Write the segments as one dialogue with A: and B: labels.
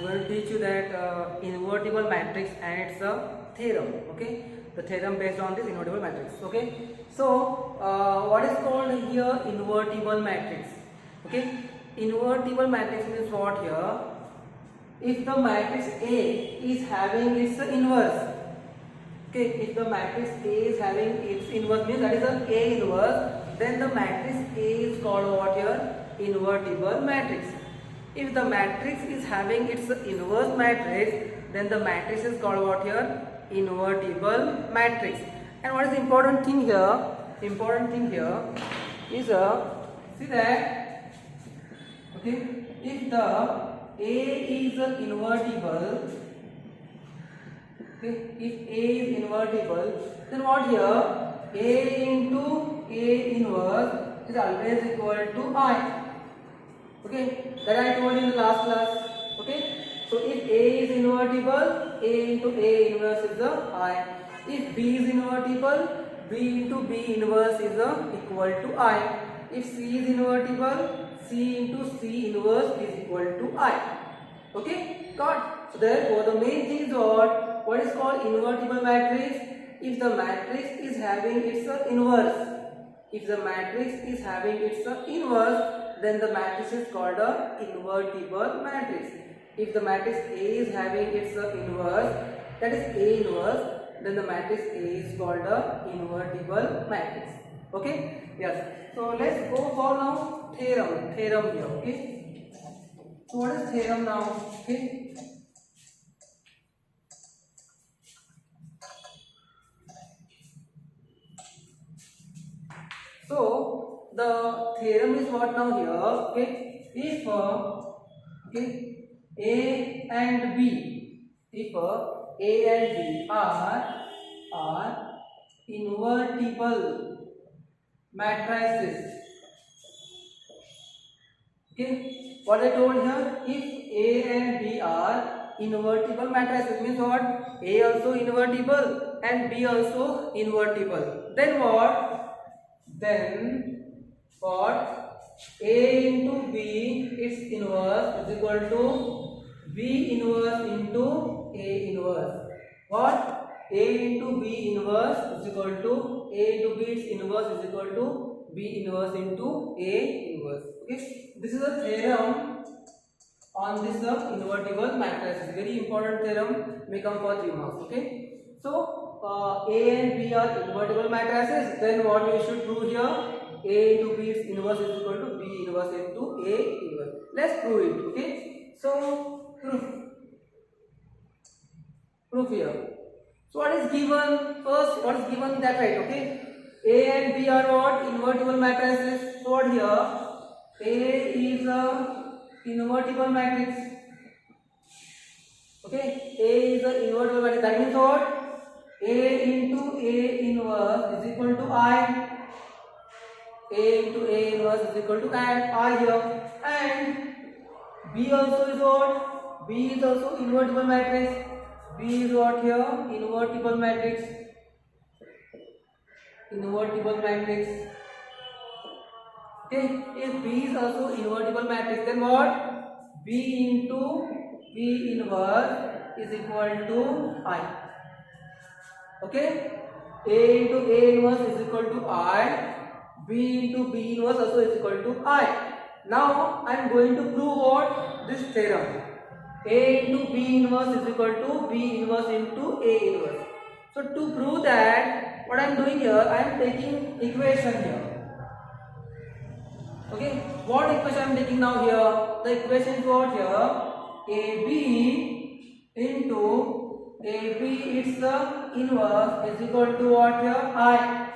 A: going to teach you that invertible matrix and its a theorem. Okay, the theorem based on this invertible matrix. Okay, so what is called here invertible matrix? Okay, invertible matrix means what here? If the matrix A is having its inverse, okay, if the matrix A is having its inverse, means that is the A inverse, then the matrix A is called what here? Invertible matrix. If the matrix is having its inverse matrix, then the matrix is called what here? Invertible matrix. And what is the important thing here? Important thing here is see that, okay, if the A is invertible, okay, if A is invertible, then what here? A into A inverse is always equal to I. Okay, that I told you in the last class. Okay, so if A is invertible, A into A inverse is the I. If B is invertible, B into B inverse is equal to I. If C is invertible, C into C inverse is equal to I. Okay, got. So therefore, the main thing is what is called invertible matrix. If the matrix is having its inverse, if the matrix is having its inverse, then the matrix is called a invertible matrix. If the matrix A is having its inverse, that is A inverse, then the matrix A is called a invertible matrix. Okay? Yes. So let's go for now theorem here. Okay. So what is theorem now? Okay. So the theorem is what now here? Okay, if okay, A and B, if A and B are invertible matrices. Okay, what I told here, if A and B are invertible matrices, means what? A also invertible and B also invertible. Then what? Then what? A into B, its inverse is equal to B inverse into A inverse. What? A into B inverse is equal to A into B, its inverse is equal to B inverse into A inverse. Okay, this is a theorem on this invertible matrix. Very important theorem, may come for 3 marks. Okay, so A and B are invertible matrices. Then what we should prove here? A into B its inverse is equal to B inverse into A inverse. Let's prove it. Okay, so proof here. So what is given? First, what is given that right? Okay, A and B are what? Invertible matrices. So what here? A is a invertible matrix. Okay, A is a invertible matrix. That means what? A into A inverse is equal to I. A into A inverse is equal to I here. And B also is what? B is also invertible matrix. B is what here? Invertible matrix. Invertible matrix. Okay, if B is also invertible matrix, then what? B into B inverse is equal to I. Okay, A into A inverse is equal to I, B into B inverse also is equal to I. Now I am going to prove what? This theorem. A into B inverse is equal to B inverse into A inverse. So to prove that, what I am doing here, I am taking equation here. Okay, what equation I am taking now here? The equation is what here? AB into AB its the inverse is equal to what here? I.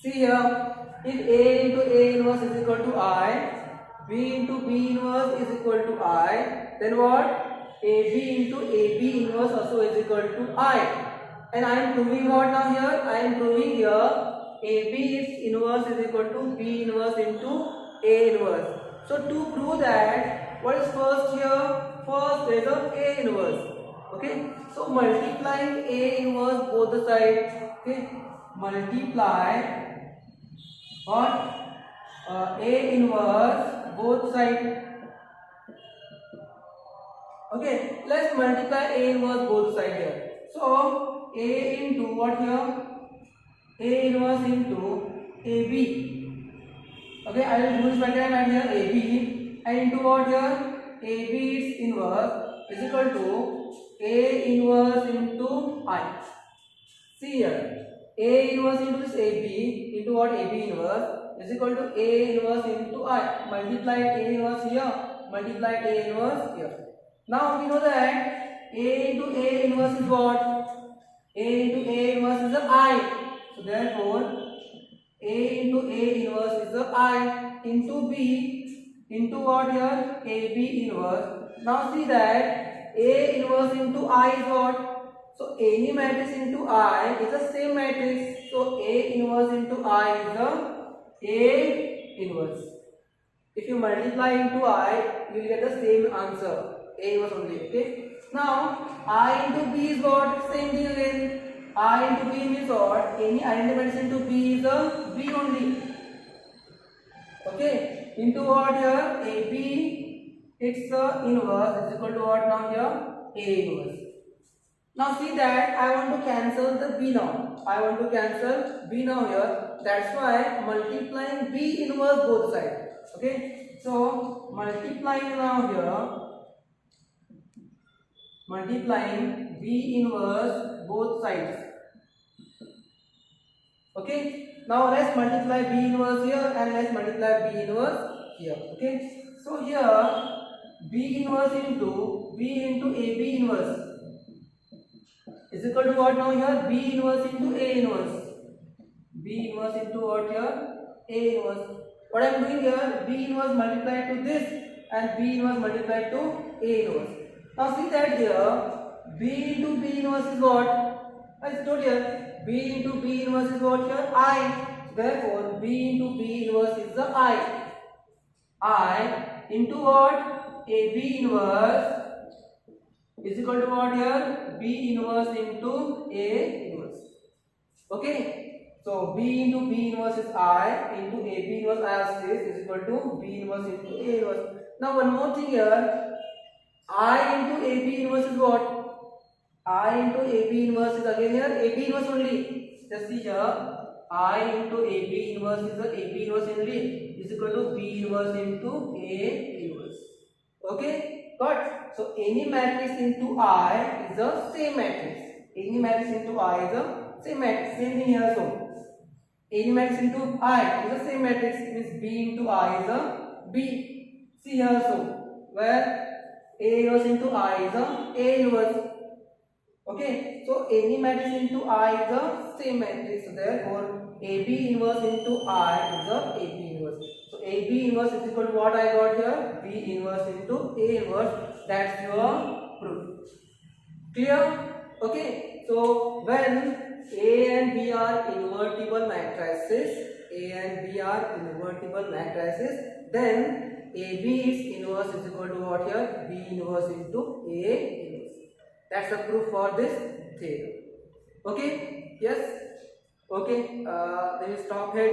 A: See here, if A into A inverse is equal to I, B into B inverse is equal to I, then what? AB into AB inverse also is equal to I. And I am proving what now here? I am proving here AB its inverse is equal to B inverse into A inverse. So to prove that, what is first here? First there is a inverse. Okay, so multiplying A inverse both the sides. Okay, multiply what? A inverse both sides. Okay, let's multiply A inverse both sides here. So A into what here? A inverse into AB. Okay, I will use my time and here AB and into what here? AB's inverse is equal to A inverse into I. See here, A inverse into this AB into what? AB inverse is equal to A inverse into I. Multiply A inverse here, multiply A inverse here. Now we know that A into A inverse is what? A into A inverse is the I. So therefore, A into A inverse is the I into B into what here? AB inverse. Now see that A inverse into I is what? So any matrix into I is the same matrix. So A inverse into I is the A inverse. If you multiply into I, you will get the same answer. A inverse only. Okay. Now I into B is what? Same thing again. I into B means what? Any identity matrix into B is a B only. Okay. Into what here? AB. It's the inverse is equal to what now here? A inverse. Now see that I want to cancel the B now. I want to cancel B now here. That's why multiplying B inverse both sides. Okay. So multiplying now here. Multiplying B inverse both sides. Okay. Now let's multiply B inverse here and let's multiply B inverse here. Okay. So here B inverse into AB inverse is equal to what now here? B inverse into A inverse. B inverse into what here? A inverse. What I am doing here? B inverse multiplied to this and B inverse multiplied to A inverse. Now see that here B into B inverse is what? I told here B into B inverse is what here? I. Therefore B into B inverse is the I into what? AB inverse is equal to what here? B inverse into A inverse. Okay. So B into B inverse is I into AB inverse as this is equal to B inverse into A inverse. Now one more thing here. I into AB inverse is what? I into AB inverse is again here AB inverse only. Just see here. I into AB inverse is the AB inverse only is equal to B inverse into A inverse. Okay. Got? So any matrix into I is the same matrix. Any matrix into I is the same matrix. Same thing here also. Any matrix into I is the same matrix. It means B into I is the B. See here also where A inverse into I is the A inverse. Okay. So any matrix into I is the same matrix. So therefore AB inverse into I is the AB inverse. So AB inverse is equal to what I got here? B inverse into A inverse. That's your proof. Clear? Okay. So when A and B are invertible matrices, then AB's inverse is equal to what here? B inverse into A inverse. That's the proof for this theorem. Okay? Yes? Okay. Then we stop here.